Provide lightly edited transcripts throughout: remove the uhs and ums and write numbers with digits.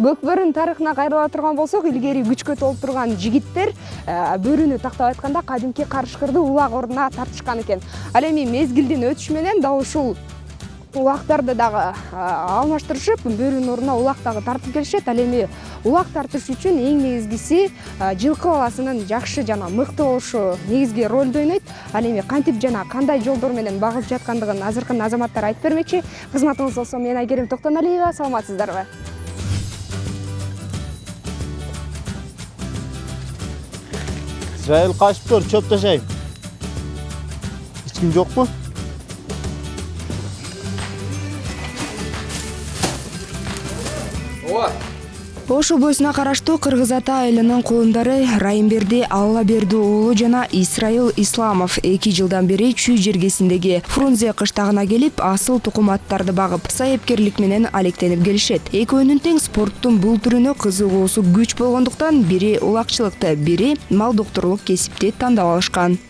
Көкбөрүнүн тарыхына кайрыла турган болсок, илгери күчкө толуп турган жигиттер бөрүнү тактап айтканда кадимки карышкырды улак ордуна тартышкан экен. Ал эми мезгилдин өтүшү менен дагы ушул улактарды дагы алмаштырышып, бөрүнүн ордуна улак дагы тартып келишет. Ал эми улак тартыш үчүн эң негизгиси жылкы баласынын жакшы жана мыкты болушу негизги ролду ойнойт. Ал эми кантип жана кандай жолдор менен багып жаткандыгын азыркы азаматтар айтып бермекчи. Кызматыңыз болсо, мен Айгерим Токтоналиева, саламатсыздарбы? Жайыл качып тур, чөп ташайм. Эч ким жокпу? Ош облусуна караштуу Кыргыз Ата айылынын кулундары Райымберди Аллаберди уулу жана Исраил Исламов 2 жылдан бери Чүй жергесиндеги Фрунзе кыштагына келип, асыл тукум аттарды багып, сайыпкерлик менен алектенип келишет. Экөөнүн тең спорттун бул түрүнө кызыгуусу күч болгондуктан бири улакчылыкты, бири мал доктурлук кесипти тандап алышкан.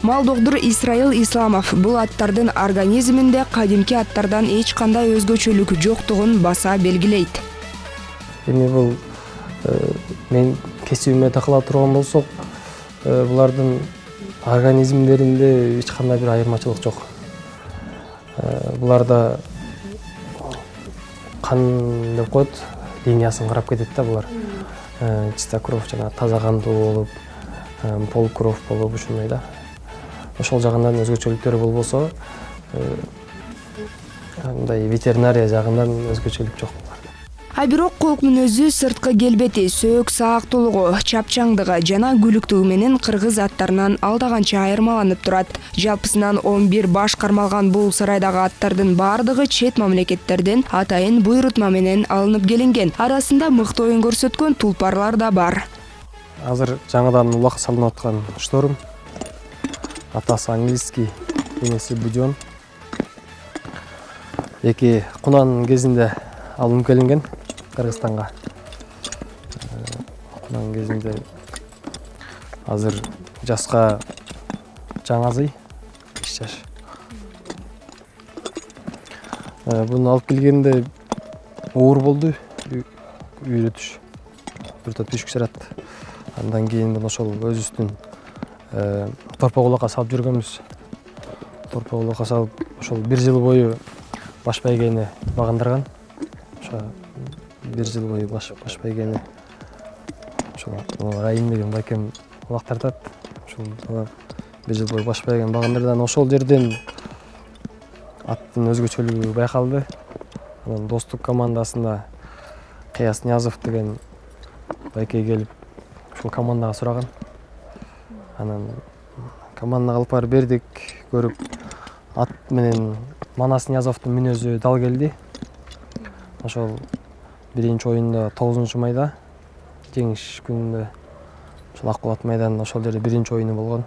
Мал доктур Исраил Исламов бул аттардын организминде кадимки аттардан эч кандай өзгөчөлүк жоктугун баса белгилейт. Эми бул мен кесибиме такыла турган болсок, булардын организмдеринде эч кандай бир айырмачылык жок. Буларда кан деп коет, линиясын карап кетет да булар. Чиста кровь жана таза кандуу болуп, полукровь болуп ушундай да. Ошол жагынан өзгөчөлүктөрү болбосо, мындай ветеринария жагынан өзгөчөлүк жок буларда. А бирок колк мүнөзү, сырткы келбети, сөөк саактуулугу, чапчаңдыгы жана күлүктүгү менен кыргыз аттарынан алдаганча айырмаланып турат. Жалпысынан 11 баш кармалган бул сарайдагы аттардын баардыгы чет мамлекеттерден атайын буйрутма менен алынып келинген. Арасында мыкты оюн көрсөткөн тулпарлар да бар. Азыр жаңыдан улак салынып аткан штормм. Атасы английский, энеси будион. Эки кунанын кезинде алынып келинген Кыргызстанга. Кунанын кезинде азыр жаска жаңазый 5 жаш. Буну алып келгенде оор болду, үйрөтүш. Бир топ түшүк жарат. Андан кийин ошол өзүбүздүн торпок-улакка салып жүргөнбүз. Торпок-улакка салып, ошол 1 жыл бою баш байгени багындырган. Ошо 1 жыл бою баш байгени ошол Райым деген байкем улак тартат. Ошол 1 жыл бою баш байгени багындырдан ошол жерден аттын өзгөчөлүгү байкалды. Анан достук командасында Кыяс Ниязов деген байке келип, ушул командага сураган. Анан командага алып барып бердик, көрүп ат менен Манас Ниязовдун мүнөзү дал келди. Ошол биринчи оюнда 9 майда жеңиш күнүндө ошол Акбулат майданында ошол жерде биринчи оюну болгон.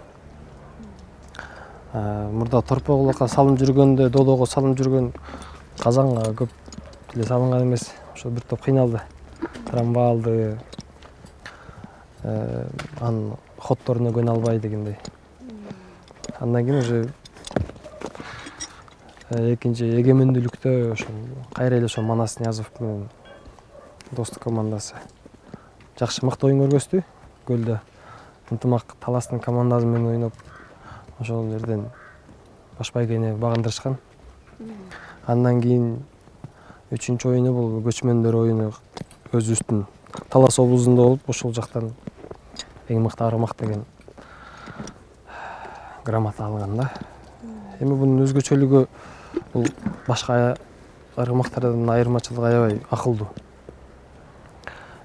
Мурда торпок-улакка салынып жүргөндө, додого салынып жүргөн казанга көп эле салынган эмес. Ошол бир топ кыйналды. Трамба алды. Анын хотторуна көнө албай дегендей. Андан кийин уже экинчи эгемендүүлүктө ошол кайра эле ошол Манас Ниязов менен достук командасы жакшы мыкты оюн көргөздү. Көлдө ынтымак таластын командасы менен ойноп, ошол жерден баш байгени багындырышкан. Андан кийин 3-чү оюну бул көчмөндөр оюну өзүбүздүн Талас облусунда болуп, ошол жактан эң мыкты аргымак деген грамота алган да. Эми бунун өзгөчөлүгү бул башка аргымактардан айырмачылыгы аябай акылдуу.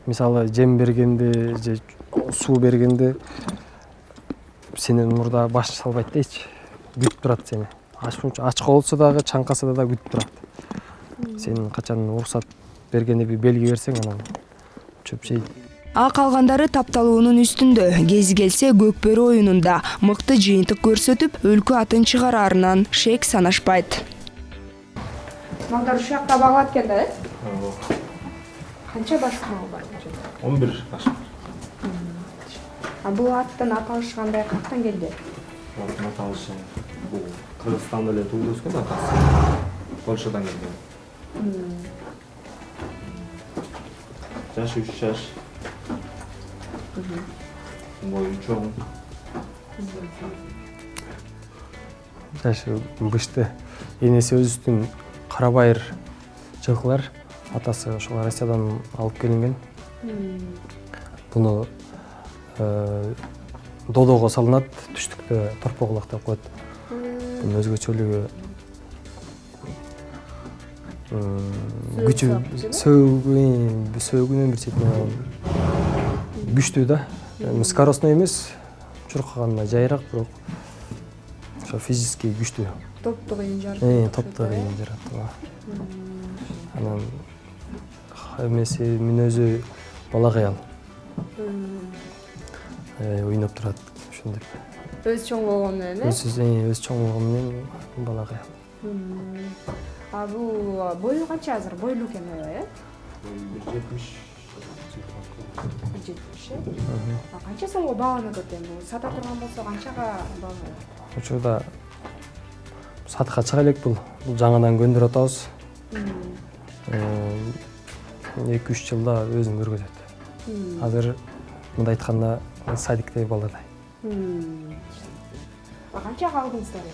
Мисалы жем бергенде же суу бергенде сенин мурда баш салбайт дейчи. Күтүп турат сени. Ачка болсо дагы, чаңкаса да күтүп турат. Сенин качан уруксат бергенде бир белги берсең, анан чөп жейт. А калгандары тапталуунун үстүндө. Кези келсе Көкбөрү оюнунда мыкты жыйынтык көрсөтүп, өлкө атын чыгараарынан шек санашпайт. Малдар ушул жакта багылат экен да, Канча башк мал бар? 11 башк. Бул аттын аталышы кандай, каяктан келди? Аттын аталышы бул Кыргызстанда эле туулуп өскөн атасы. Польшадан келген. Жашы 3 жаш. Бою чоң. Жашы бышты. Энеси өзүбүздүн Карабайыр жылкылар. Атасы ошол Россиядан алып келинген. Буну додого салынат, түштүктө торпоголок деп коет. Бунун өзгөчөлүгү күчү сөөгүнөн бир четинен күчтүү да. Скоростной эмес, чуркаганда жайыраак, бирок ошо физически күчтүү. Топту кыйын жарат. Топту кыйын жарат. Анан эмеси мүнөзү бала кыял. Ойноп турат ошондой. Өз чоң болгону менен, Өз чоң болгону менен бала кыял. Бул бою канча азыр? Бойлуу экен аябай, 170. Канча сомго бааланат экен? Бул сата турган болсо канчага бааланат? Учурда сатыкка чыга элек бул. Бул жаңадан көндүрүп атабыз. 2-3 жылда өзүн көргөзөт. Азыр мындай айтканда садиктеги баладай. Канча алдыңыздар эми?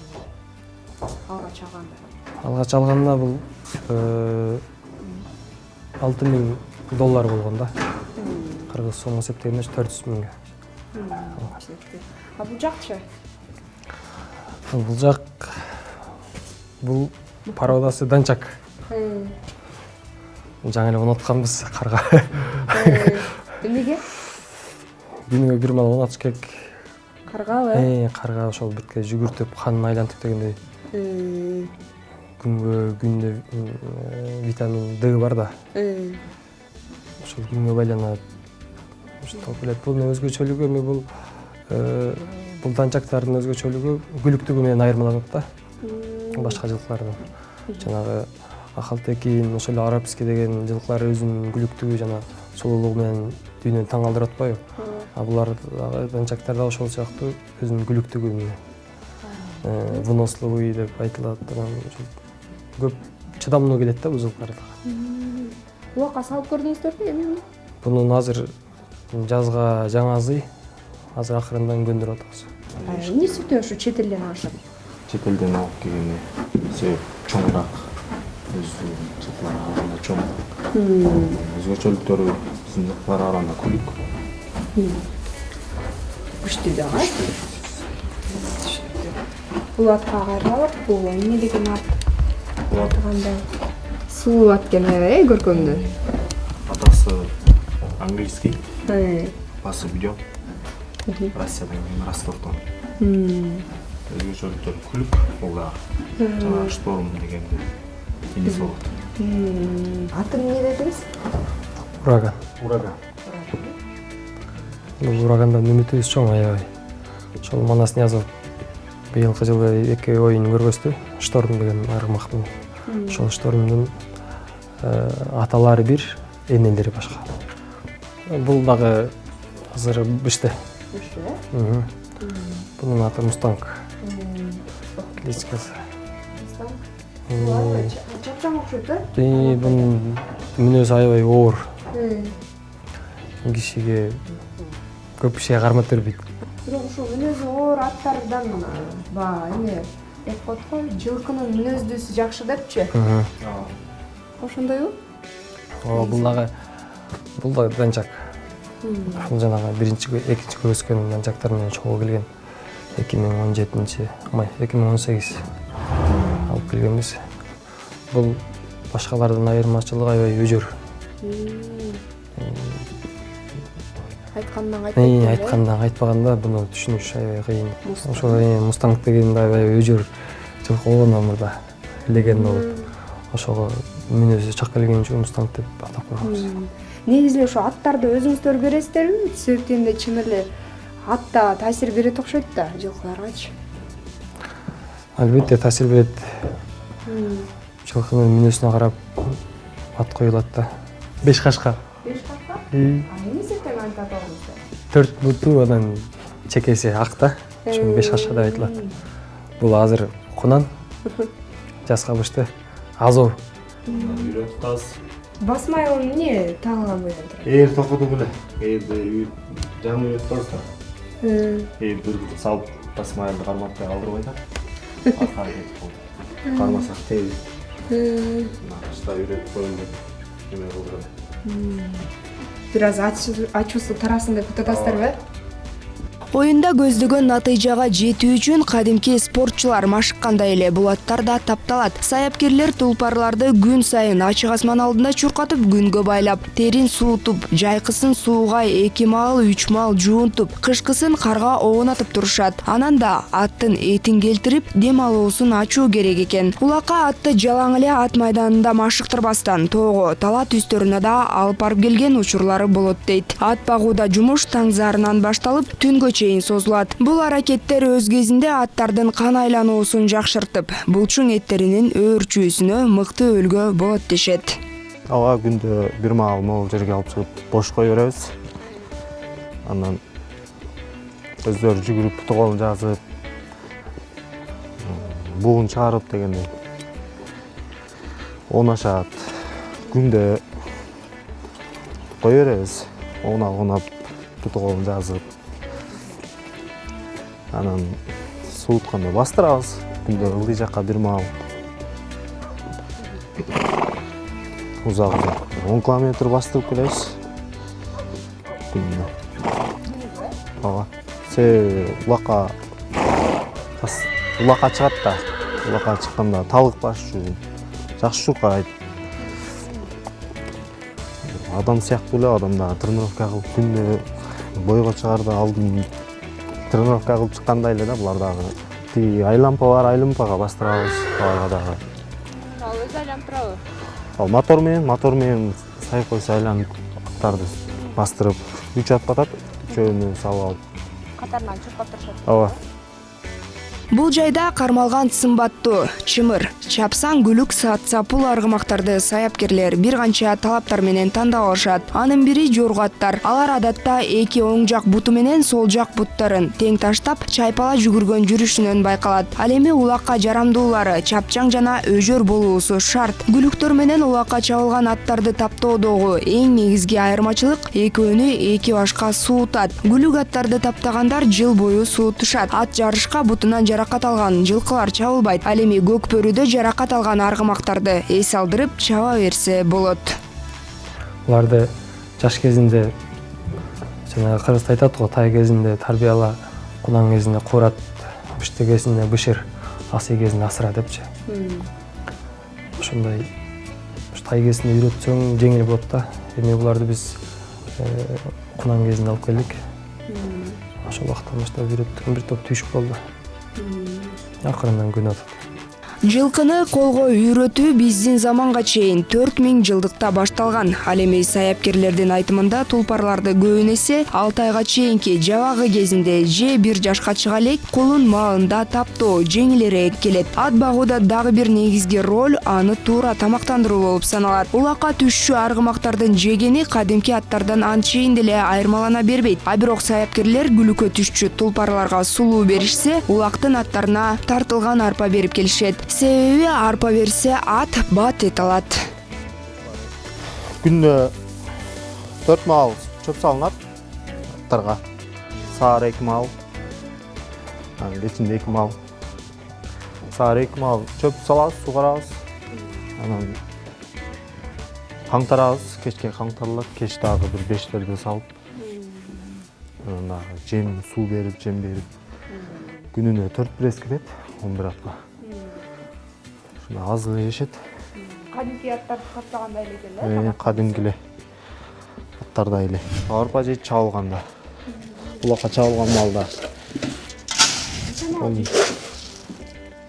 Алгач алганда. Алгач алганда бул $6,000 болгон да. Кыргыз сомго эсептегенде 400 миңге. Бул жакчы? Бул жак бул породасы данчак. Жаңы эле унатканбыз карга. Эмнеге? Күнүгө бир мал унатыш керек. Каргабы? Карга ошол бирке жүгүртүп, канын айлантып дегендей. Күндө витамин D бар да. Ошол күнгө байланат. Ошол билет. Бунун өзгөчөлүгү эми бул данчактардын өзгөчөлүгү күлүктүгү менен айырмаланат да. Башка жылкылардан. Жанагы Ахалтекин, ошол эле арабский деген жылкылар өзүнүн күлүктүгү жана сулуулугу менен дүйнөнү таң калтырып атпайбы? Булар данчактар да ошол сыяктуу өзүнүн күлүктүгү менен выносливый деп айтылат. Көп чыдамдуу келет да бул жылкыларга. Буга салып көрдүңүздөрбү эми? Бунун азыр жазга жаңы азый, азыр акырындан көндүрүп атабыз. Эмне себептен ушу чет элден алышат? Чет элден алып келгени себеп чоңураак. Өзүнүн жылкыларга караганда чоң. Өзгөчөлүктөрү биздин жылкыларга караганда күлүк. Күчтүү да. Бул атка кайрылып, бул эмне деген ат? Бул ат кандай? Сулуу ат экен көркөмдүү. Атасы английский. Басы Бүйдөн. Россиядан келген, Ростовдон. Өзгөчөлүктөр күлүк, бул да жана шторм дегенди инеси болот. Атын эмне дедиңиз? Ураган. Бул урагандан үмүтүбүз чоң аябай. Ошол Манас Ниязов быйылкы жылы 2 оюн көргөздү. Шторм деген ырмак бул. Ошол штормдун аталары бир, энелери башка. Бул дагы азыр бышты. Бышты? Бунун аты Мустанг. Кличкасы. Чапчаң окшойт, да? Бунун мүнөзү аябай оор. Кишиге көп кишиге кармап бербейт. Бирок ушул мүнөзү оор аттардан эме эп коет го, жылкынын мүнөздүүсү жакшы депчи? Ошондойбу? Бул да данчак. Бул жанагы экинчи өскөн данчактар менен чогуу келген. 2018 алып келгенбиз. Бул башкалардан айырмачылыгы аябай өжөр. Айткандан айтпаганда буну түшүнүш аябай кыйын. Ошол Мустанг деген аябай өжөр жылкы болгондон мурда легенда болот. ошого мүнөзү чак келген үчүн Мустанг деп атап койгонбуз. Негизи ошо аттарды өзүңүздөр бересиздерби? Себептен эле чын эле атта таасир берет окшойт да жылкыларгачы. Албетте таасир берет. Жылкынын мүнөзүнө карап ат коюлат да. 5 кашка. 5 кашка? Эмне себептен антип аталгансыздар? 4 буту анан чекеси ак да. Ошон 5 кашка деп айтылат. Бул азыр кунан жас кабышты азоо. Үйрөтүп атабыз. Басмай ал эмне тагылган бойдон турат? Ээр токуду беле. Ээрди жаңы үйрөтүп атабыз да. Бир бут салып басмайлы карматпай алдырып айтат. Аркага кетип калды. Кармасак тез. Накышта үйрөтүп коеюн деп эме кылдырам. Бир аз ачуусу тарасын деп күтүп атасыздарбы? Оюнда көздөгөн натыйжага жетүү үчүн кадимки спортчулар машыккандай эле бул аттар да тапталат. Саяпкерлер тулпарларды күн сайын ачык асман алдында чуркатып күнгө байлап, терин суутуп, жайкысын сууга 2 маал 3 маал жуунтуп, кышкысын карга оонатып турушат. Анан да аттын этин келтирип, дем алуусун ачуу керек экен. Улакка атты жалаң эле ат майданында машыктырбастан тоого, талат үстөрүнө да алып барып келген учурлары болот дейт. Ат багууда жумуш таң зарынан башталып, түнгө чейин созулат. Бул аракеттер өз кезинде аттардын кан айлануусун жакшыртып, булчуң эттеринин өөрчүүсүнө мыкты өлгө болот дешет. Ага күндө бир маал могул жерге алып чыгып бош кое беребиз. Андан өздөрү жүгүрүп тоголун жазып, бугун чыгарып дегендей оонашат. Күндө кое беребиз. Оонап тоголун жазып. Анан суутканда бастырабыз. Күндө ылдый жакка бир маал. Узак 10 километр бастырып келебиз. Күндө. Ага. Улакка чыгат да. Улакка чыкканда талык баш үчүн жакшы чуркайт. Адам сыяктуу эле адам да тренировка кылып күндө бойго чыгарды алдын тренировка кылып чыккандай эле да булар дагы. Тиги айлампа бар, айлампага бастырабыз аларга дагы. Ал өзү айланып турабы? Ал мотор менен сайкойсо айланып аттарды бастырып 3 ат батат, үчөөнү салып алып. Катарынан чуркап турушат. Ооба. Бул жайда кармалган сымбаттуу, чымыр, чапсаң күлүк сапыл аргымактарды саяпкерлер бир канча талаптар менен тандап алышат. Анын бири жоргу аттар. Алар адатта эки оң жак буту менен сол жак буттарын тең таштап, чайпала жүгүргөн жүрүшүнөн байкалат. Ал эми улакка жарамдуулары чапчаң жана өжөр болуусу шарт. Күлүктөр менен улакка чабылган аттарды таптоодогу эң негизги айырмачылык экөөнү эки башка суутат. Күлүк аттарды таптагандар жыл бою суутушат. Ат жарышка бутунан жаракат алган жылкылар чабылбайт. Ал эми көк бөрүдө жаракат алган аргымактарды эс алдырып чаба берсе болот. Буларды жаш кезинде жана кыргызда айтат го, тай кезинде тарбияла, кунан кезинде курат, биште кезинде бышыр, асый кезинде асыра депчи. Ошондой тай кезинде үйрөтсөң жеңил болот да. Эми буларды биз кунан кезинде алып келдик. Ошол убактан баштап үйрөттүк, бир топ түйшүк болду. Акырындан күн өтүп. Жылкыны колго үйрөтүү биздин заманга чейин 4000 жылдыкта башталган. Ал эми саяпкерлердин айтымында тулпарларды көбүн эсе 6 айга чейинки жабагы кезинде же 1 жашка чыга элек кулун маалында таптоо жеңилирээк келет. Ат багууда дагы бир негизги роль аны туура тамактандыруу болуп саналат. Улакка түшчү аргымактардын жегени кадимки аттардан анчейин деле айырмалана бербейт. А бирок саяпкерлер күлүккө түшчү тулпарларга сулуу беришсе, улактын аттарына тартылган арпа берип келишет. Себеби арпа берсе ат бат эт алат. Күндө 4 маал чөп салынат аттарга. Саар 2 маал. Анан кечинде 2 маал. Саар 2 маал чөп салабыз, сугарабыз. Анан каңтарабыз, кечке каңтарылат, кеч дагы бир 5-терди салып. Анан дагы жем, суу берип, жем берип. Күнүнө 4 пресс кетет, 11 атка. Азгы жешет. Кадимки аттарды таптагандай эле экен да? Кадимки эле аттардай эле. Арпа жейт чабылганда. Улакка чабылган малда. Кээ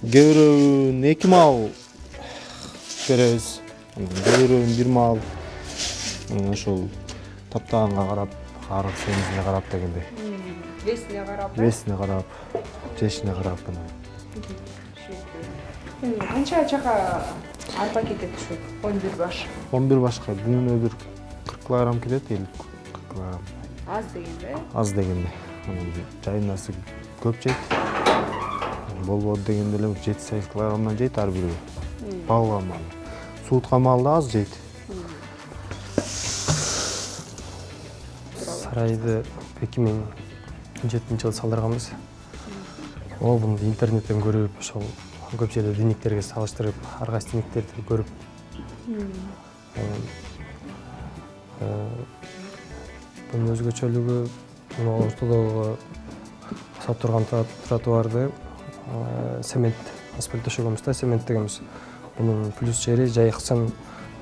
бирөөнүн 2 маал беребиз. Бөөрөн бир маал ошол таптаганга карап, арык семизине карап дегендей. Весине карап. Весине карап, жешине карап. Канча чака арпа кетет ушу 11 баш? 11 башка күнүнө бир 40 килограмм кетет, 50 килограмм. Аз дегенде. Аз дегенде. Жайнасы көп жейт. Болбоду дегенде эле 7-8 килограммдан жейт ар бири. Багылган мал. Сууткан мал да аз жейт. Сарайды 2017 жылы салдырганбыз. Буну интернеттен көрүп, ошол көп жерде дневниктерге салыштырып, ар кайсы дневниктерди көрүп. Bunun özgöçөлүгү ортодогу сап турган тротуарды цемент асфальт төшөгөнбүз да, цемент дегенбиз. Bunun плюс жери жайыксын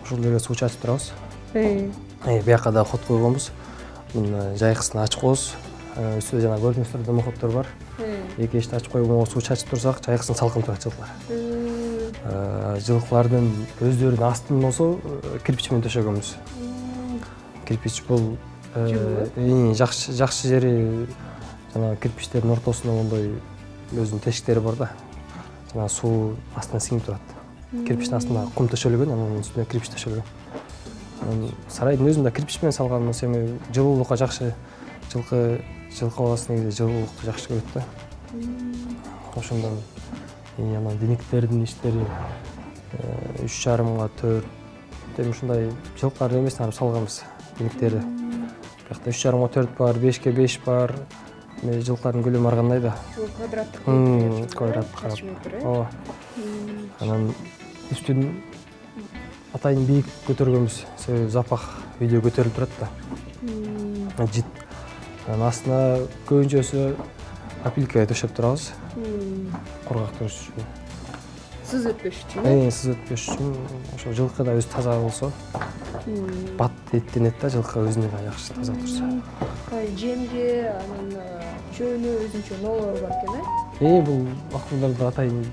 ушул жерге суу чачып турабыз. Бияка да ход койгонбуз. Bunun жайыксын ачкыбыз. Үстүдө жана көрүнүп турган дымоходдор бар. Эки эшикти ачып койгонго суу чачып турсак, жайыксын салкын турат жылкылар. Жылкылардын өздөрүнүн астын болсо кирпич менен төшөгөнбүз. Кирпич бул жакшы жери жана кирпичтердин ортосунда мондой өзүнүн тешиктери бар да. Жана суу астына сиңип турат. Кирпичтин астында кум төшөлгөн, анын үстүнө кирпич төшөлгөн. Сарайдын өзүн да кирпич менен салганбыз, эми жылуулукка жакшы. Жылкы баласы негизи жылуулукту жакшы көрөт да. Ошондон анан дневниктердин иштери 3,5-га 4 деп ушундай жылкылар эмесин алып салганбыз дневниктерди. Бияқта 3,5-га 4 бар, 5-ге 5 бар. Жылкылардын көлөмү ар кандай да. Квадраттык. Квадраттык. Ооба. Анан үстүн атайын бийик көтөргөнбүз. Себеби запах видео көтөрүлүп турат да. Жит. Анан астына көбүнчөсү апилка төшөп турабыз. Кургак төшүш үчүн. Сыз өтпөш үчүн. Сыз өтпөш үчүн. Ошо жылкы да өзү таза болсо, бат эттенет да, жылкы өзүнө да жакшы таза турса. Жемге, анан чөөнө өзүнчө нолор бар экен, Бул акылдарды атайын.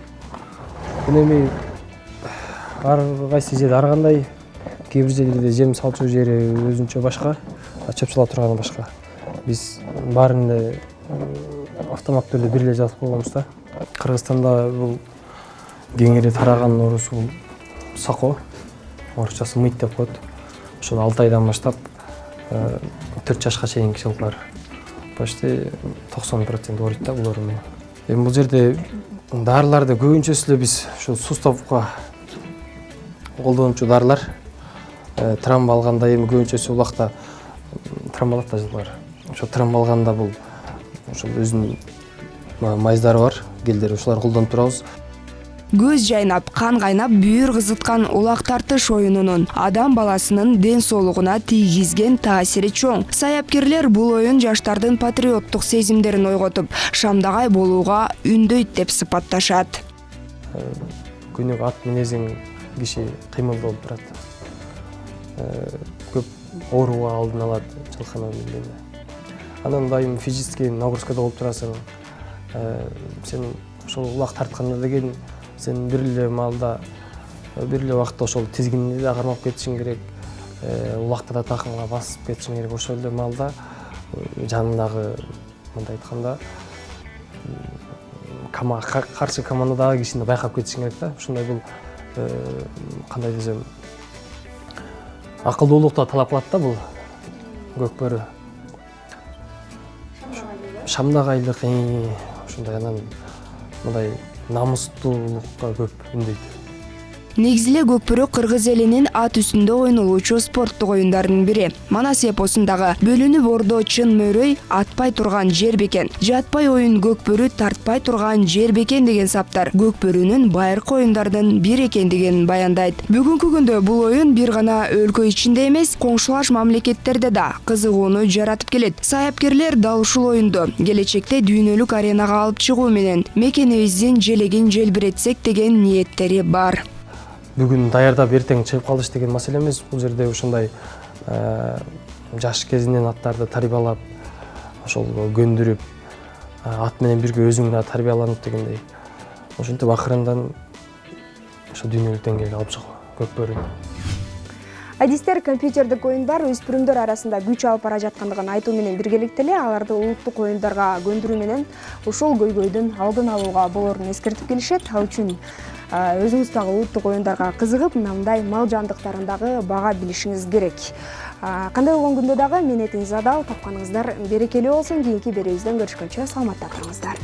Эми ар кайсы жерде ар кандай, кээ бир жерлерде жем салчу жери өзүнчө башка, чөп сала турганы башка. Биз баарын эле автомат түрдө бир эле жазып койгонбуз да. Кыргызстанда бул кеңири тараган оорусу бул сако. Орусчасы мыйт деп коет. Ошол 6 айдан баштап 4 жашка чейинки жылкылар почти 90% ооруйт да бул оору менен. Эми бул жерде дарыларды көбүнчөсү эле биз ушул суставка колдончу дарылар. Травма алганда эми көбүнчөсү улакта травма алат да жылкылар. Ошо травма алганда бул ошол өзүнүн майздары бар, гелдери, ошолорду колдонуп турабыз. Көз жайнап, кан кайнап, бүйүр кызыткан улак тартыш оюнунун адам баласынын ден соолугуна тийгизген таасири чоң. Саяпкерлер бул оюн жаштардын патриоттук сезимдерин ойготуп, шамдагай болууга үндөйт деп сыпатташат. Күнүгө ат минезиң киши кыймылдуу болуп турат. Көп ооруга алдын алат жылкыны билгенде. Анан дайым физический нагрузкада болуп турасың. Сен ошол улак тартканда деген сен бир эле маалда, бир эле убакытта ошол тизгинди да кармап кетишиң керек. Улакта да такымга басып кетишиң керек. Ошол эле маалда жанындагы, мындай айтканда, каршы командадагы кишини байкап кетишиң керек да. Ушундай бул кандай десем, акылдуулукту талап кылат да бул көкбөрү. Шамдагайлык, ушундай анан мындай намустуулукка көп үндөйт. Негизи эле көкбөрү кыргыз элинин ат үстүндө ойнолуучу спорттук оюндардын бири. Манас эпосундагы бөлүнүп ордо чын мөрөй атпай турган жер бекен, жатпай оюн көкбөрү тартпай турган жер бекен деген саптар көкбөрүнүн байыркы оюндардын бири экендигин баяндайт. Бүгүнкү күндө бул оюн бир гана өлкө ичинде эмес, коңшулаш мамлекеттерде да кызыгууну жаратып келет. Саяпкерлер дал ушул оюнду келечекте дүйнөлүк аренага алып чыгуу менен мекенибиздин желегин желбиретсек деген ниеттери бар. Бүгүн даярдап эртең чыгып калыш деген маселе эмес. Бул жерде ушундай жаш кезинен аттарды тарбиялап, ошол көндүрүп, ат менен бирге өзүң да тарбияланып дегендей. Ошентип акырындан ошо дүйнөлүк деңгээлге алып чыгуу көрүнөт. Адистер компьютердик оюндар өспүрүмдөр арасында күч алып бара жаткандыгын айтуу менен биргеликте эле аларды улуттук оюндарга көндүрүү менен ушул көйгөйдүн алдын алууга болорун эскертип келишет. Ал үчүн өзүңүз дагы улуттук оюндарга кызыгып, мындай мал жандыктарын дагы бага билишиңиз керек. Кандай болгон күндө дагы менетиңиз адал, тапканыңыздар берекелүү болсун. Кийинки берүүбүздөн көрүшкөнчө саламатта туруңуздар.